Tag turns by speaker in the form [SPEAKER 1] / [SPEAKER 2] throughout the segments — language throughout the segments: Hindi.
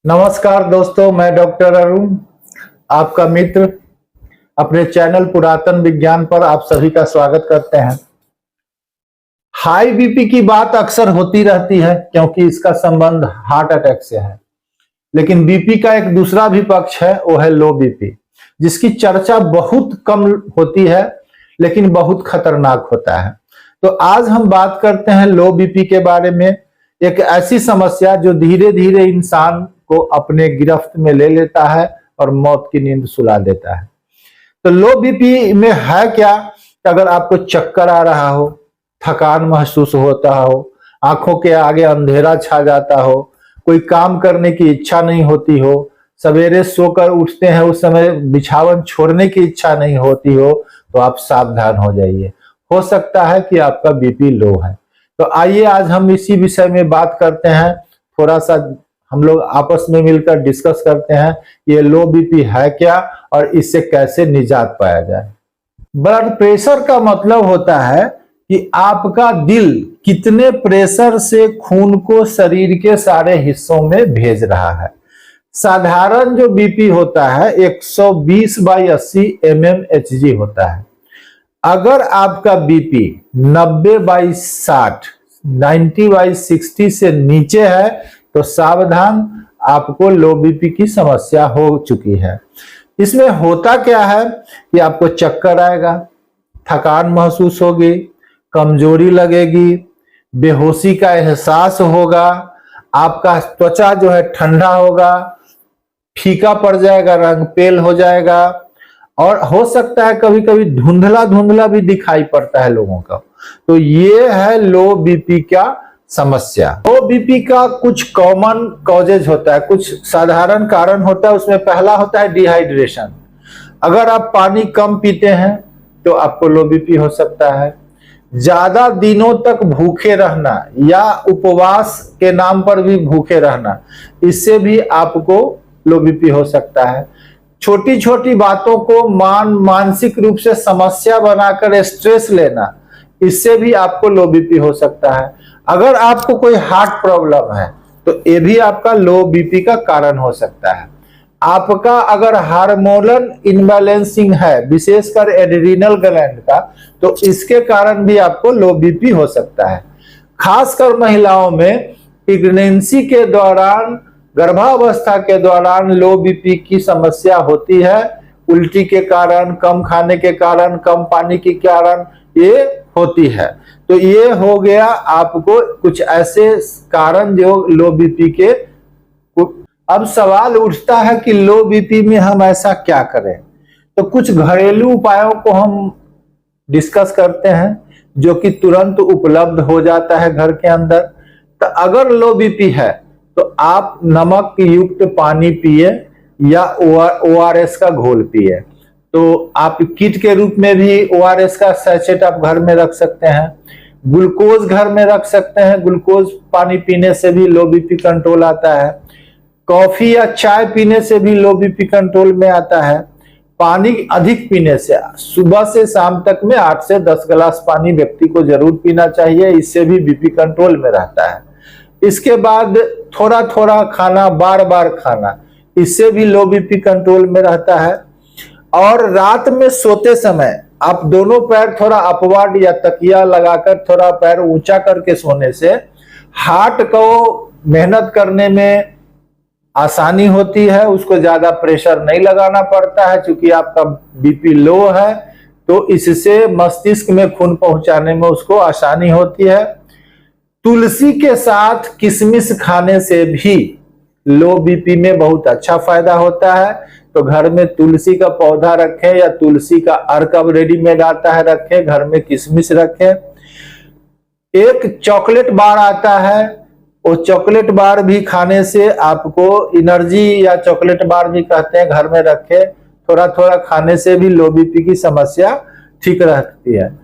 [SPEAKER 1] नमस्कार दोस्तों, मैं डॉक्टर अरुण, आपका मित्र, अपने चैनल पुरातन विज्ञान पर आप सभी का स्वागत करते हैं। हाई बीपी की बात अक्सर होती रहती है क्योंकि इसका संबंध हार्ट अटैक से है, लेकिन बीपी का एक दूसरा भी पक्ष है, वो है लो बीपी, जिसकी चर्चा बहुत कम होती है लेकिन बहुत खतरनाक होता है। तो आज हम बात करते हैं लो बीपी के बारे में, एक ऐसी समस्या जो धीरे धीरे इंसान को अपने गिरफ्त में ले लेता है और मौत की नींद सुला देता है। तो लो बीपी में है क्या? अगर आपको चक्कर आ रहा हो, थकान महसूस होता हो, आंखों के आगे अंधेरा छा जाता हो, कोई काम करने की इच्छा नहीं होती हो, सवेरे सोकर उठते हैं उस समय बिछावन छोड़ने की इच्छा नहीं होती हो, तो आप सावधान हो जाइए। हो सकता है कि आपका बीपी लो है। तो आइए आज हम इसी विषय में बात करते हैं। थोड़ा सा हम लोग आपस में मिलकर डिस्कस करते हैं ये लो बीपी है क्या और इससे कैसे निजात पाया जाए। ब्लड प्रेशर का मतलब होता है कि आपका दिल कितने प्रेशर से खून को शरीर के सारे हिस्सों में भेज रहा है। साधारण जो बीपी होता है 120/80 mmHg होता है। अगर आपका बीपी 90/60 90/60 से नीचे है तो सावधान, आपको लो बीपी की समस्या हो चुकी है। इसमें होता क्या है कि आपको चक्कर आएगा, थकान महसूस होगी, कमजोरी लगेगी, बेहोशी का एहसास होगा, आपका त्वचा जो है ठंडा होगा, फीका पड़ जाएगा, रंग पेल हो जाएगा और हो सकता है कभी कभी धुंधला धुंधला भी दिखाई पड़ता है लोगों का। तो ये है लो बीपी का समस्या। लो बीपी का कुछ कॉमन कॉजेज होता है, कुछ साधारण कारण होता है। उसमें पहला होता है डिहाइड्रेशन। अगर आप पानी कम पीते हैं तो आपको लो बीपी हो सकता है। ज्यादा दिनों तक भूखे रहना या उपवास के नाम पर भी भूखे रहना, इससे भी आपको लो बीपी हो सकता है। छोटी छोटी बातों को मानसिक रूप से समस्या बनाकर स्ट्रेस लेना, इससे भी आपको लो बीपी हो सकता है। अगर आपको कोई हार्ट प्रॉब्लम है तो ये भी आपका लो बीपी का कारण हो सकता है। आपका अगर हार्मोनल इनबैलेंसिंग है, विशेषकर एड्रिनल ग्लैंड का, तो इसके कारण भी आपको लो बीपी हो सकता है। खासकर महिलाओं में प्रेगनेंसी के दौरान, गर्भावस्था के दौरान लो बीपी की समस्या होती है। उल्टी के कारण, कम खाने के कारण, कम पानी के कारण ये होती है। तो ये हो गया आपको कुछ ऐसे कारण जो लो बीपी के। अब सवाल उठता है कि लो बीपी में हम ऐसा क्या करें? तो कुछ घरेलू उपायों को हम डिस्कस करते हैं जो कि तुरंत उपलब्ध हो जाता है घर के अंदर। तो अगर लो बीपी है तो आप नमक युक्त पानी पिए या ORS का घोल पिए। तो आप किट के रूप में भी ORS का सैचेट आप घर में रख सकते हैं। ग्लूकोज घर में रख सकते हैं। ग्लूकोज पानी पीने से भी लो बीपी कंट्रोल आता है। कॉफी या चाय पीने से भी लो बीपी कंट्रोल में आता है। पानी अधिक पीने से, सुबह से शाम तक में 8 से 10 गिलास पानी व्यक्ति को जरूर पीना चाहिए, इससे भी बीपी कंट्रोल में रहता है। इसके बाद थोड़ा थोड़ा खाना, बार बार खाना, इससे भी लो बीपी कंट्रोल में रहता है। और रात में सोते समय आप दोनों पैर थोड़ा अपवर्ड या तकिया लगाकर थोड़ा पैर ऊंचा करके सोने से हार्ट को मेहनत करने में आसानी होती है, उसको ज्यादा प्रेशर नहीं लगाना पड़ता है। क्योंकि आपका बीपी लो है तो इससे मस्तिष्क में खून पहुंचाने में उसको आसानी होती है। तुलसी के साथ किशमिश खाने से भी लो बीपी में बहुत अच्छा फायदा होता है। तो घर में तुलसी का पौधा रखें या तुलसी का अर्क अब रेडीमेड आता है रखें, घर में किशमिश रखें। एक चॉकलेट बार आता है, वो चॉकलेट बार भी खाने से आपको एनर्जी, या चॉकलेट बार भी कहते हैं, घर में रखें। थोड़ा थोड़ा खाने से भी लो बीपी की समस्या ठीक रहती है।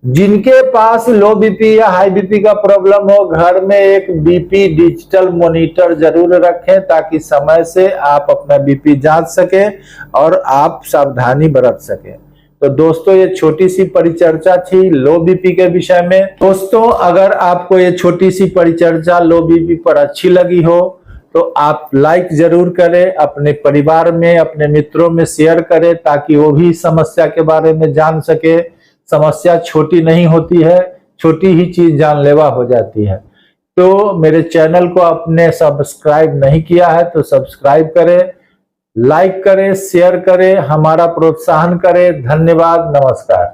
[SPEAKER 1] जिनके पास लो बीपी या हाई बीपी का प्रॉब्लम हो, घर में एक बीपी डिजिटल मॉनिटर जरूर रखें ताकि समय से आप अपना बीपी जांच सके और आप सावधानी बरत सके। तो दोस्तों, ये छोटी सी परिचर्चा थी लो बीपी के विषय में। दोस्तों, अगर आपको ये छोटी सी परिचर्चा लो बीपी पर अच्छी लगी हो तो आप लाइक जरूर करें, अपने परिवार में, अपने मित्रों में शेयर करें ताकि वो भी समस्या के बारे में जान सके। समस्या छोटी नहीं होती है, छोटी ही चीज जानलेवा हो जाती है। तो मेरे चैनल को आपने सब्सक्राइब नहीं किया है तो सब्सक्राइब करें, लाइक करें, शेयर करें, हमारा प्रोत्साहन करें। धन्यवाद, नमस्कार।